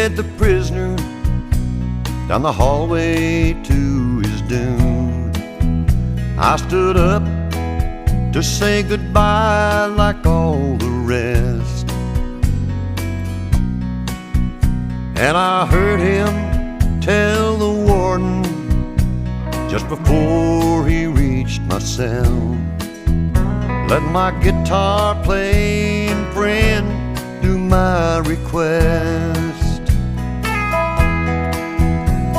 led the prisoner down the hallway to his doom. I stood up to say goodbye like all the rest, and I heard him tell the warden just before he reached my cell, let my guitar playing friend do my request.